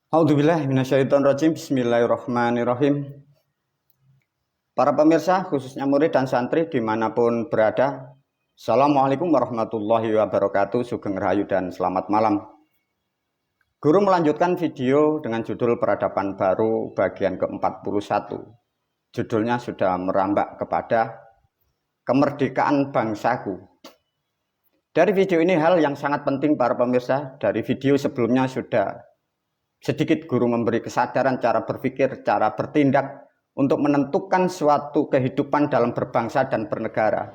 A'udzubillahi minasyaitonirrajim. Bismillahirrahmanirrahim. Para pemirsa, khususnya murid dan santri dimanapun berada, Assalamualaikum warahmatullahi wabarakatuh. Sugeng Rahayu dan selamat malam. Guru melanjutkan video dengan judul Peradaban Baru bagian ke-41. Judulnya sudah merambak kepada kemerdekaan bangsaku. Dari video ini hal yang sangat penting para pemirsa. Dari video sebelumnya sudah sedikit guru memberi kesadaran cara berpikir, cara bertindak untuk menentukan suatu kehidupan dalam berbangsa dan bernegara.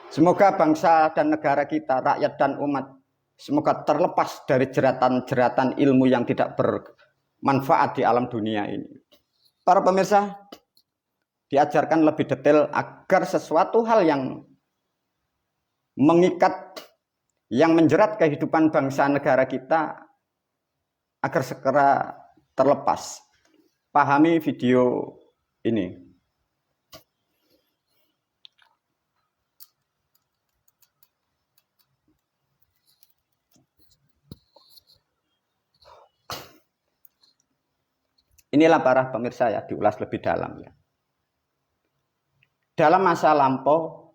Semoga bangsa dan negara kita, rakyat dan umat, semoga terlepas dari jeratan-jeratan ilmu yang tidak bermanfaat di alam dunia ini. Para pemirsa, diajarkan lebih detail agar sesuatu hal yang mengikat, yang menjerat kehidupan bangsa negara kita agar segera terlepas. Pahami video ini. Inilah para pemirsa ya, diulas lebih dalam ya. Dalam masa lampau,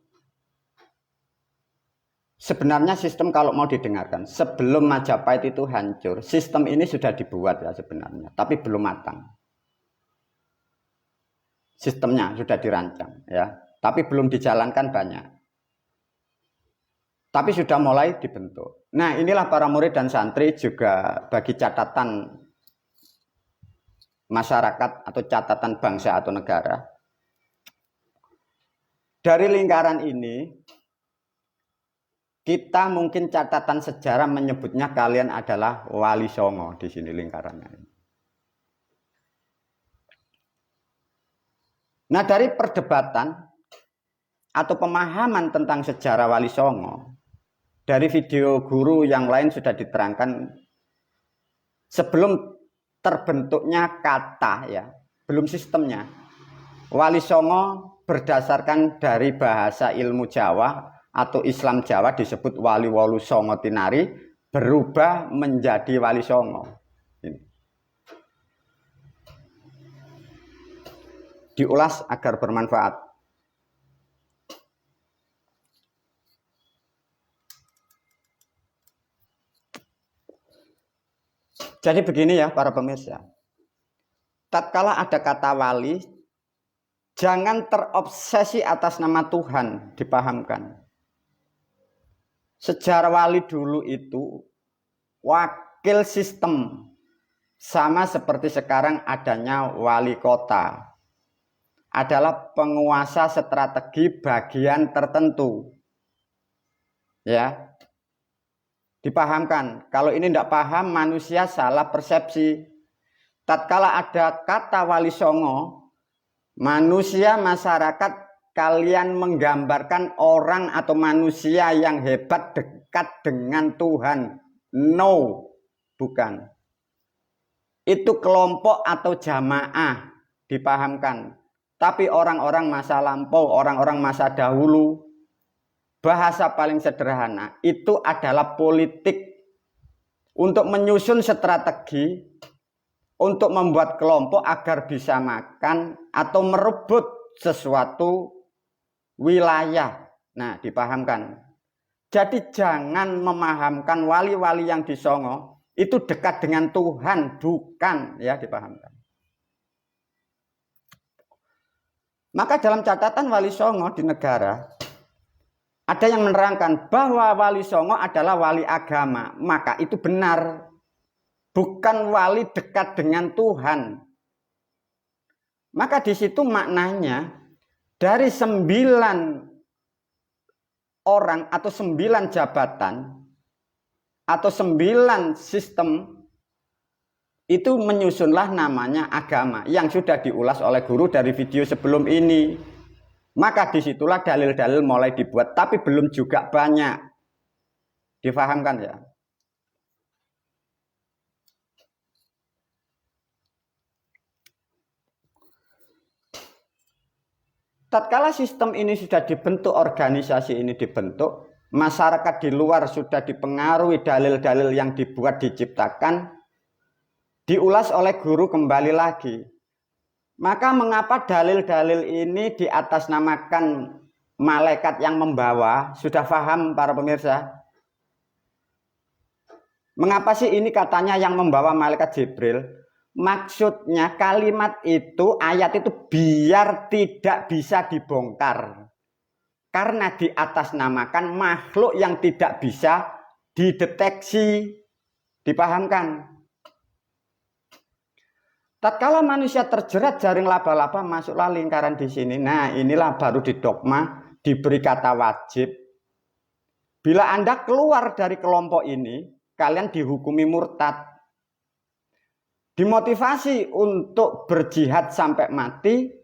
sebenarnya sistem kalau mau didengarkan, sebelum Majapahit itu hancur, sistem ini sudah dibuat ya sebenarnya, tapi belum matang. Sistemnya sudah dirancang ya, tapi belum dijalankan banyak. Tapi sudah mulai dibentuk. Nah, inilah para murid dan santri juga bagi catatan masyarakat atau catatan bangsa atau negara. Dari lingkaran ini, kita mungkin catatan sejarah menyebutnya kalian adalah Wali Songo di sini lingkarannya. Nah, dari perdebatan atau pemahaman tentang sejarah Wali Songo, dari video guru yang lain sudah diterangkan sebelum terbentuknya kata ya, belum sistemnya. Wali Songo berdasarkan dari bahasa ilmu Jawa atau Islam Jawa disebut Wali Wolu Songo Tinari, berubah menjadi Wali Songo. Ini. Diulas agar bermanfaat. Jadi begini ya para pemirsa. Tatkala ada kata wali, jangan terobsesi atas nama Tuhan, dipahamkan. Sejarah wali dulu itu wakil sistem, sama seperti sekarang adanya wali kota, adalah penguasa strategi bagian tertentu. Ya, dipahamkan. Kalau ini tidak paham, manusia salah persepsi. Tatkala ada kata Wali Songo, manusia, masyarakat, kalian menggambarkan orang atau manusia yang hebat dekat dengan Tuhan. No, bukan. Itu kelompok atau jamaah, dipahamkan. Tapi orang-orang masa lampau, orang-orang masa dahulu, bahasa paling sederhana, itu adalah politik untuk menyusun strategi, untuk membuat kelompok agar bisa makan atau merebut sesuatu wilayah. Nah, dipahamkan. Jadi jangan memahamkan wali-wali yang di Songo itu dekat dengan Tuhan, bukan, ya, dipahamkan. Maka dalam catatan Wali Songo di negara ada yang menerangkan bahwa Wali Songo adalah wali agama. Maka itu benar. Bukan wali dekat dengan Tuhan. Maka di situ maknanya dari 9 orang atau 9 jabatan atau 9 sistem itu menyusunlah namanya agama yang sudah diulas oleh guru dari video sebelum ini. Maka disitulah dalil-dalil mulai dibuat, tapi belum juga banyak. Difahamkan ya. Tatkala sistem ini sudah dibentuk, organisasi ini dibentuk, masyarakat di luar sudah dipengaruhi dalil-dalil yang dibuat, diciptakan, diulas oleh guru kembali lagi. Maka mengapa dalil-dalil ini diatasnamakan malaikat yang membawa? Sudah paham para pemirsa? Mengapa sih ini katanya yang membawa malaikat Jibril? Maksudnya kalimat itu, ayat itu biar tidak bisa dibongkar. Karena diatasnamakan makhluk yang tidak bisa dideteksi. Dipahamkan? Tatkala manusia terjerat jaring laba-laba, masuklah lingkaran di sini. Nah, inilah baru di dogma diberi kata wajib. Bila Anda keluar dari kelompok ini, kalian dihukumi murtad. Dimotivasi untuk berjihad sampai mati,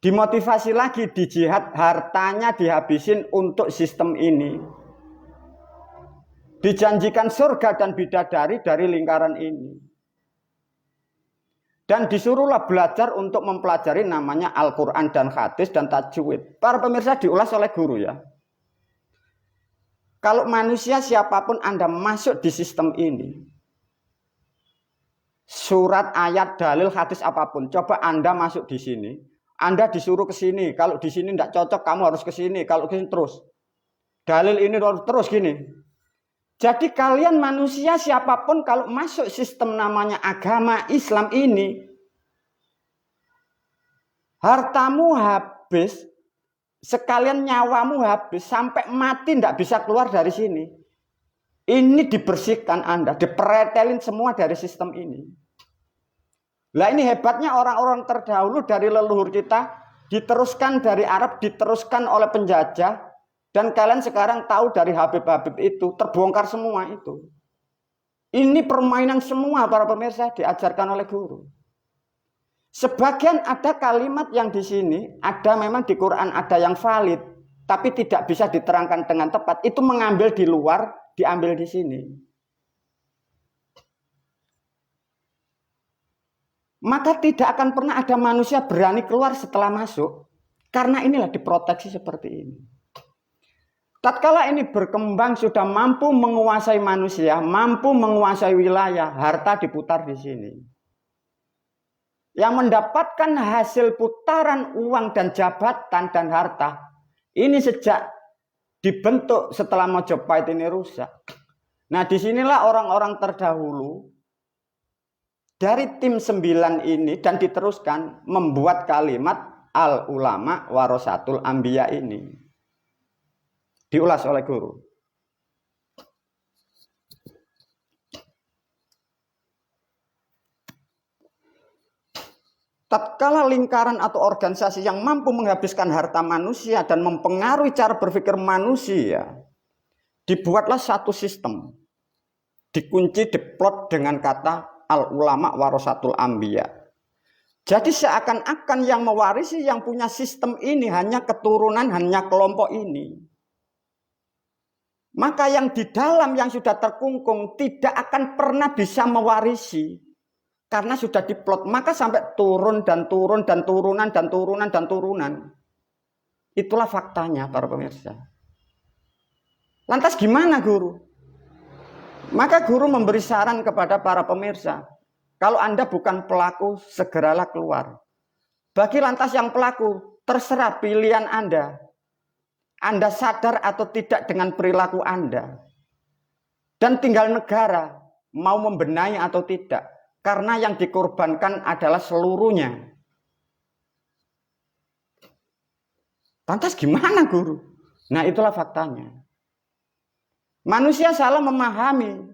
dimotivasi lagi di jihad, hartanya dihabisin untuk sistem ini. Dijanjikan surga dan bidadari dari lingkaran ini. Dan disuruhlah belajar untuk mempelajari namanya Al-Quran dan hadis dan tajwid. Para pemirsa, diulas oleh guru ya. Kalau manusia siapapun Anda masuk di sistem ini, surat, ayat, dalil, hadis apapun, coba Anda masuk di sini, Anda disuruh ke sini. Kalau di sini tidak cocok, kamu harus ke sini. Kalau ke sini terus. Dalil ini terus gini. Jadi kalian manusia siapapun kalau masuk sistem namanya agama Islam ini, hartamu habis, sekalian nyawamu habis, sampai mati tidak bisa keluar dari sini. Ini dibersihkan Anda, dipretelin semua dari sistem ini. Lah ini hebatnya orang-orang terdahulu dari leluhur kita, diteruskan dari Arab, diteruskan oleh penjajah. Dan kalian sekarang tahu dari Habib-Habib itu, terbongkar semua itu. Ini permainan semua para pemirsa diajarkan oleh guru. Sebagian ada kalimat yang di sini, ada memang di Quran ada yang valid, tapi tidak bisa diterangkan dengan tepat. Itu mengambil di luar, diambil di sini. Maka tidak akan pernah ada manusia berani keluar setelah masuk. Karena inilah diproteksi seperti ini. Tatkala ini berkembang sudah mampu menguasai manusia, mampu menguasai wilayah, harta diputar di sini. Yang mendapatkan hasil putaran uang dan jabatan dan harta, ini sejak dibentuk setelah Majapahit ini rusak. Nah disinilah orang-orang terdahulu dari tim 9 ini dan diteruskan membuat kalimat al-ulama warasatul anbiya ini. Diulas oleh guru. Tatkala lingkaran atau organisasi yang mampu menghabiskan harta manusia dan mempengaruhi cara berpikir manusia, dibuatlah satu sistem. Dikunci, diplot dengan kata al-ulama warasatul anbiya. Jadi seakan-akan yang mewarisi, yang punya sistem ini hanya keturunan, hanya kelompok ini. Maka yang di dalam yang sudah terkungkung tidak akan pernah bisa mewarisi. Karena sudah diplot. Maka sampai turun dan turun dan turunan dan turunan dan turunan. Itulah faktanya para pemirsa. Lantas gimana guru? Maka guru memberi saran kepada para pemirsa. Kalau Anda bukan pelaku, segeralah keluar. Bagi lantas yang pelaku, terserah pilihan Anda. Anda sadar atau tidak dengan perilaku Anda. Dan tinggal negara mau membenahi atau tidak. Karena yang dikorbankan adalah seluruhnya. Lantas gimana guru? Nah itulah faktanya. Manusia salah memahami.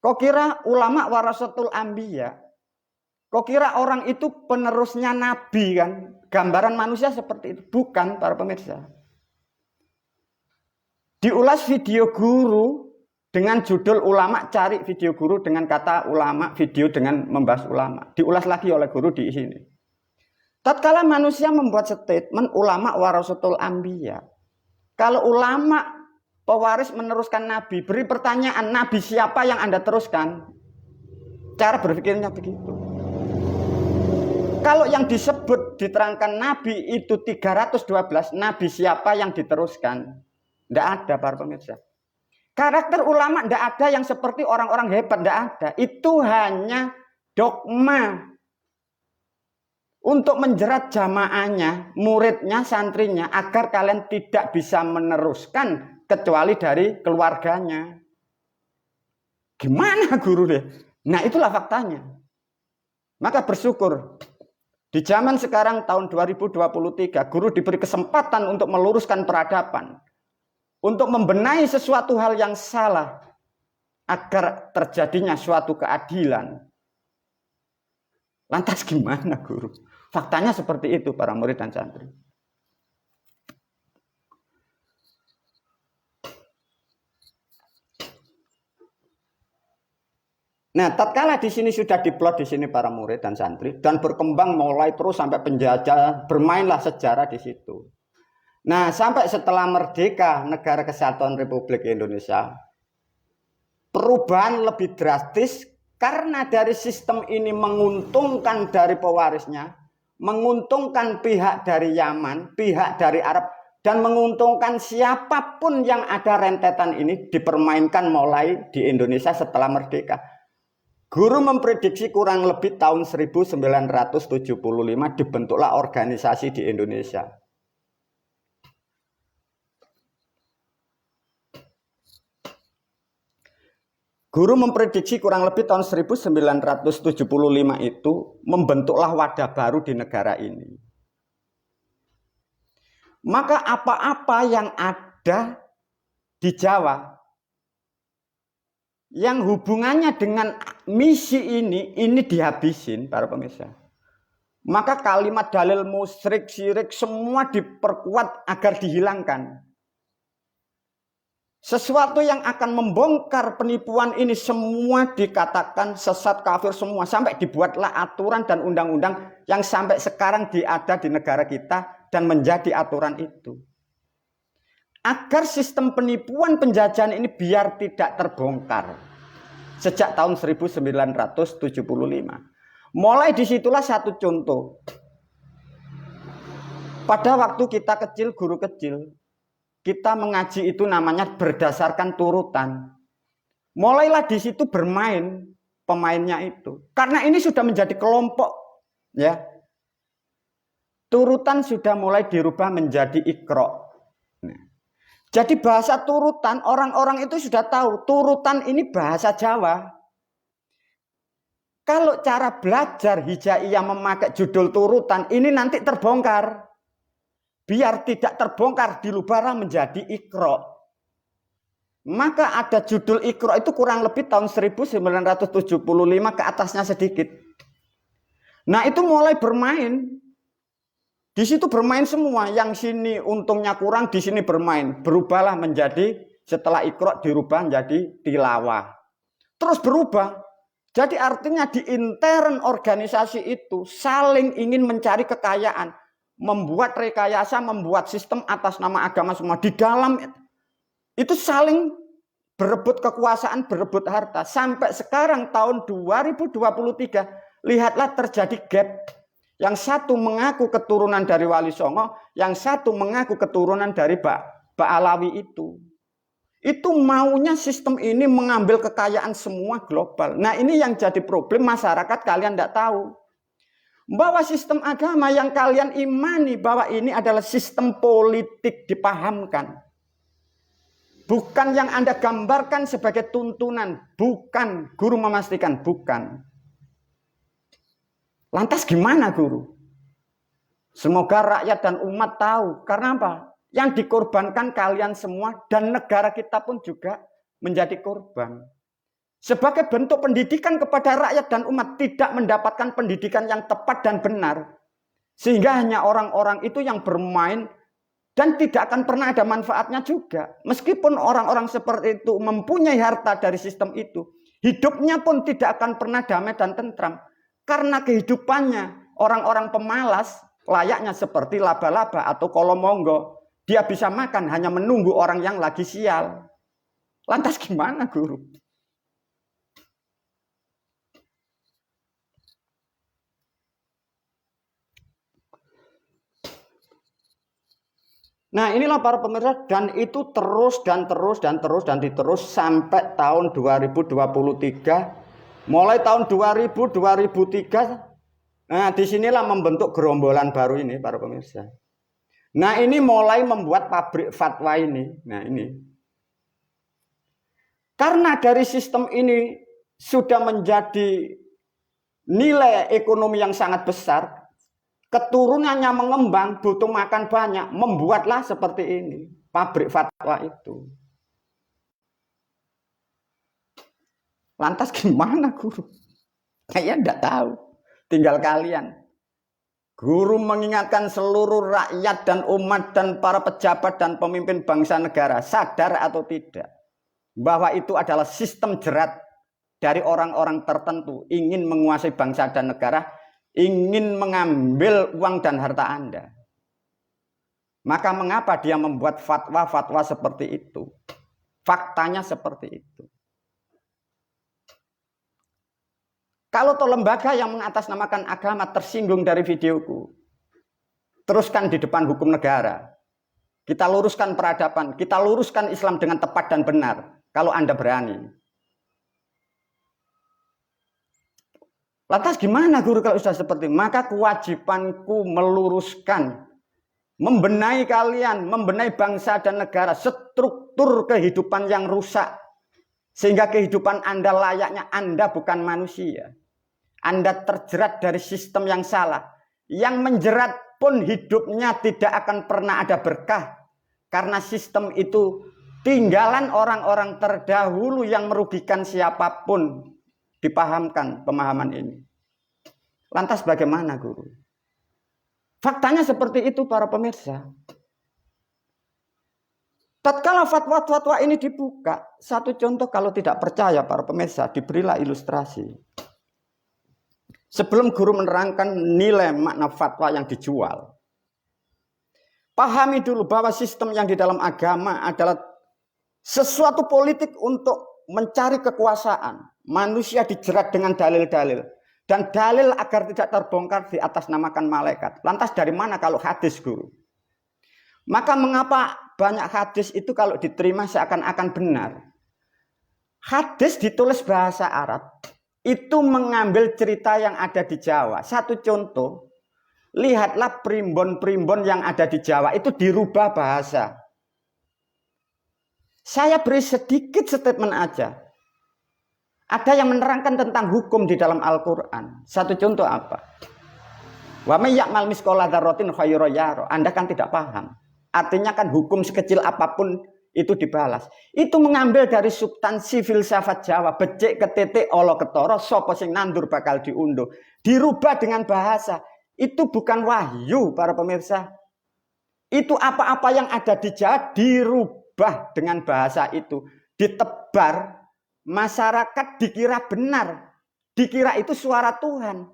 Kok kira ulama warasatul anbiya? Kok kira orang itu penerusnya nabi kan? Gambaran manusia seperti itu. Bukan para pemirsa. Diulas video guru dengan judul ulama, cari video guru dengan kata ulama, video dengan membahas ulama. Diulas lagi oleh guru di sini. Tatkala manusia membuat statement ulama warasatul anbiya. Kalau ulama pewaris meneruskan nabi, beri pertanyaan, nabi siapa yang Anda teruskan? Cara berpikirnya begitu. Kalau yang disebut diterangkan nabi itu 312, nabi siapa yang diteruskan? Tidak ada para pemirsa. Karakter ulama tidak ada yang seperti orang-orang hebat, tidak ada. Itu hanya dogma untuk menjerat jamaahnya, muridnya, santrinya agar kalian tidak bisa meneruskan kecuali dari keluarganya. Gimana guru deh? Nah, itulah faktanya. Maka bersyukur di zaman sekarang tahun 2023 guru diberi kesempatan untuk meluruskan peradaban, untuk membenahi sesuatu hal yang salah agar terjadinya suatu keadilan. Lantas gimana guru? Faktanya seperti itu para murid dan santri. Nah, tatkala di sini sudah diplot di sini para murid dan santri dan berkembang mulai terus sampai penjajah, bermainlah sejarah di situ. Nah, sampai setelah merdeka Negara Kesatuan Republik Indonesia, perubahan lebih drastis karena dari sistem ini menguntungkan dari pewarisnya, menguntungkan pihak dari Yaman, pihak dari Arab, dan menguntungkan siapapun yang ada rentetan ini dipermainkan mulai di Indonesia setelah merdeka. Guru memprediksi kurang lebih tahun 1975 dibentuklah organisasi di Indonesia. Guru memprediksi kurang lebih tahun 1975 itu membentuklah wadah baru di negara ini. Maka apa-apa yang ada di Jawa yang hubungannya dengan misi ini dihabisin para pemirsa. Maka kalimat dalil musyrik, syirik semua diperkuat agar dihilangkan. Sesuatu yang akan membongkar penipuan ini semua dikatakan sesat, kafir semua. Sampai dibuatlah aturan dan undang-undang yang sampai sekarang ada di negara kita dan menjadi aturan itu. Agar sistem penipuan penjajahan ini biar tidak terbongkar. Sejak tahun 1975. Mulai disitulah satu contoh. Pada waktu kita kecil, guru kecil, kita mengaji itu namanya berdasarkan turutan. Mulailah di situ bermain pemainnya itu. Karena ini sudah menjadi kelompok, ya. Turutan sudah mulai dirubah menjadi ikro. Nah, jadi bahasa turutan orang-orang itu sudah tahu turutan ini bahasa Jawa. Kalau cara belajar hijaiyah memakai judul turutan ini nanti terbongkar. Biar tidak terbongkar dilubahlah menjadi ikro. Maka ada judul ikro itu kurang lebih tahun 1975 ke atasnya sedikit. Nah itu mulai bermain. Di situ bermain semua. Yang sini untungnya kurang, di sini bermain. Berubahlah menjadi setelah ikro dirubah menjadi tilawah. Terus berubah. Jadi artinya di intern organisasi itu saling ingin mencari kekayaan. Membuat rekayasa, membuat sistem atas nama agama semua. Di dalam itu saling berebut kekuasaan, berebut harta. Sampai sekarang tahun 2023, lihatlah terjadi gap. Yang satu mengaku keturunan dari Wali Songo, yang satu mengaku keturunan dari Mbak Alawi itu. Itu maunya sistem ini mengambil kekayaan semua global. Nah ini yang jadi problem masyarakat kalian tidak tahu. Bahwa sistem agama yang kalian imani bahwa ini adalah sistem politik dipahamkan. Bukan yang Anda gambarkan sebagai tuntunan. Bukan. Guru memastikan bukan. Lantas gimana guru? Semoga rakyat dan umat tahu. Karena apa? Yang dikorbankan kalian semua dan negara kita pun juga menjadi korban. Sebagai bentuk pendidikan kepada rakyat dan umat tidak mendapatkan pendidikan yang tepat dan benar. Sehingga hanya orang-orang itu yang bermain dan tidak akan pernah ada manfaatnya juga. Meskipun orang-orang seperti itu mempunyai harta dari sistem itu, hidupnya pun tidak akan pernah damai dan tentram. Karena kehidupannya orang-orang pemalas layaknya seperti laba-laba atau kolomonggo. Dia bisa makan hanya menunggu orang yang lagi sial. Lantas gimana guru? Nah inilah para pemirsa dan itu terus dan terus dan terus dan diterus sampai tahun 2023 Mulai tahun 2000, 2003, nah disinilah membentuk gerombolan baru ini para pemirsa. Nah ini mulai membuat pabrik fatwa ini. Nah ini. Karena dari sistem ini sudah menjadi nilai ekonomi yang sangat besar, keturunannya mengembang, butuh makan banyak, membuatlah seperti ini, pabrik fatwa itu. Lantas gimana guru? Saya tidak tahu. Tinggal kalian. Guru mengingatkan seluruh rakyat dan umat dan para pejabat dan pemimpin bangsa negara, sadar atau tidak, bahwa itu adalah sistem jerat dari orang-orang tertentu, ingin menguasai bangsa dan negara, ingin mengambil uang dan harta Anda. Maka mengapa dia membuat fatwa-fatwa seperti itu? Faktanya seperti itu. Kalau toh lembaga yang mengatasnamakan agama tersinggung dari videoku, teruskan di depan hukum negara. Kita luruskan peradaban, kita luruskan Islam dengan tepat dan benar. Kalau Anda berani. Lantas gimana guru kalau sudah seperti itu? Maka kewajibanku meluruskan, membenahi kalian, membenahi bangsa dan negara, struktur kehidupan yang rusak. Sehingga kehidupan Anda layaknya Anda bukan manusia. Anda terjerat dari sistem yang salah. Yang menjerat pun hidupnya tidak akan pernah ada berkah. Karena sistem itu tinggalan orang-orang terdahulu yang merugikan siapapun. Dipahamkan pemahaman ini. Lantas bagaimana guru? Faktanya seperti itu para pemirsa. Tatkala fatwa-fatwa ini dibuka, satu contoh kalau tidak percaya para pemirsa, diberilah ilustrasi. Sebelum guru menerangkan nilai makna fatwa yang dijual, pahami dulu bahwa sistem yang di dalam agama adalah sesuatu politik untuk mencari kekuasaan. Manusia dijerat dengan dalil-dalil. Dan dalil agar tidak terbongkar di atas namakan malaikat. Lantas dari mana kalau hadis guru? Maka mengapa banyak hadis itu kalau diterima seakan-akan benar? Hadis ditulis bahasa Arab. Itu mengambil cerita yang ada di Jawa. Satu contoh, lihatlah primbon-primbon yang ada di Jawa. Itu dirubah bahasa. Saya beri sedikit statement aja. Ada yang menerangkan tentang hukum di dalam Al-Quran. Satu contoh apa? Wa may ya'mal misqala dzarratin khairan yara. Anda kan tidak paham. Artinya kan hukum sekecil apapun itu dibalas. Itu mengambil dari substansi filsafat Jawa. Becik ketete olo ketoro, sapa sing nandur bakal diunduh. Dirubah dengan bahasa. Itu bukan wahyu para pemirsa. Itu apa-apa yang ada di Jawa dirubah dengan bahasa itu. Ditebar. Masyarakat dikira benar, dikira itu suara Tuhan.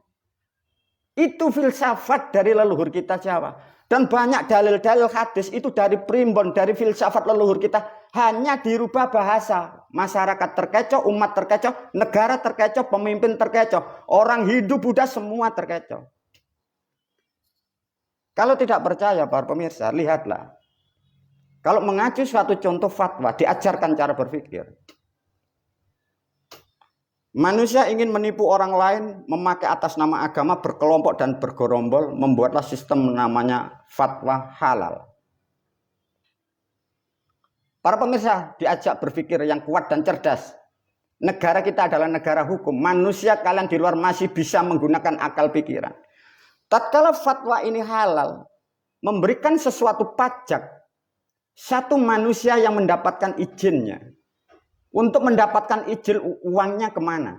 Itu filsafat dari leluhur kita Jawa. Dan banyak dalil-dalil hadis itu dari primbon, dari filsafat leluhur kita. Hanya dirubah bahasa. Masyarakat terkecoh, umat terkecoh, negara terkecoh, pemimpin terkecoh. Orang Hindu, Buddha semua terkecoh. Kalau tidak percaya para pemirsa, lihatlah. Kalau mengacu suatu contoh fatwa, diajarkan cara berpikir. Manusia ingin menipu orang lain, memakai atas nama agama, berkelompok dan bergerombol, membuatlah sistem namanya fatwa halal. Para pemirsa diajak berpikir yang kuat dan cerdas. Negara kita adalah negara hukum. Manusia kalian di luar masih bisa menggunakan akal pikiran. Tatkala fatwa ini halal, memberikan sesuatu pajak, satu manusia yang mendapatkan izinnya. Untuk mendapatkan izin uangnya kemana?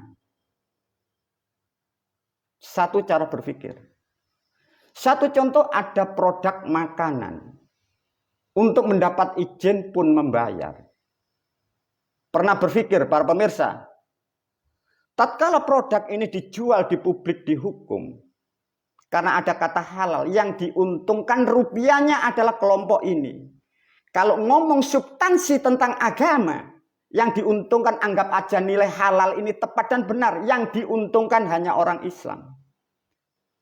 Satu cara berpikir. Satu contoh ada produk makanan. Untuk mendapat izin pun membayar. Pernah berpikir para pemirsa? Tatkala produk ini dijual di publik di hukum. Karena ada kata halal. Yang diuntungkan rupiahnya adalah kelompok ini. Kalau ngomong substansi tentang agama. Yang diuntungkan anggap aja nilai halal ini tepat dan benar. Yang diuntungkan hanya orang Islam.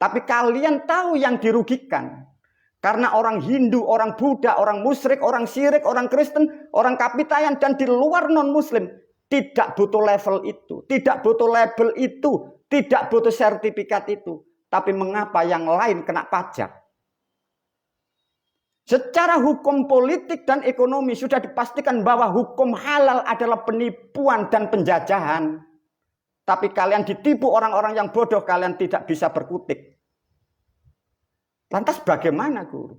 Tapi kalian tahu yang dirugikan. Karena orang Hindu, orang Buddha, orang musyrik, orang syirik, orang Kristen, orang Kapitayan dan di luar non-Muslim. tidak butuh level itu, tidak butuh label itu, tidak butuh sertifikat itu. Tapi mengapa yang lain kena pajak? Secara hukum politik dan ekonomi sudah dipastikan bahwa hukum halal adalah penipuan dan penjajahan. Tapi kalian ditipu orang-orang yang bodoh, kalian tidak bisa berkutik. Lantas bagaimana, guru?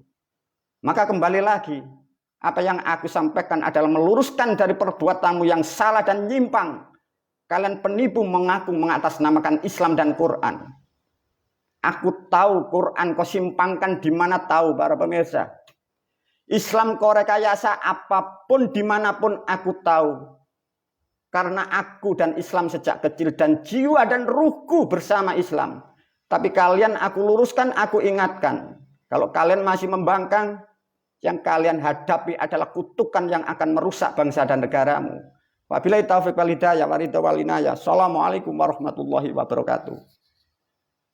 Maka kembali lagi, apa yang aku sampaikan adalah meluruskan dari perbuatanmu yang salah dan nyimpang. Kalian penipu mengaku mengatasnamakan Islam dan Quran. Aku tahu Quran kau simpangkan di mana tahu, para pemirsa. Islam kau rekayasa apapun dimanapun aku tahu. Karena aku dan Islam sejak kecil dan jiwa dan ruhku bersama Islam. Tapi kalian aku luruskan, aku ingatkan. Kalau kalian masih membangkang, yang kalian hadapi adalah kutukan yang akan merusak bangsa dan negaramu. Wabillahi taufiq wal hidayah wa ridha wal inayah. Assalamualaikum warahmatullahi wabarakatuh.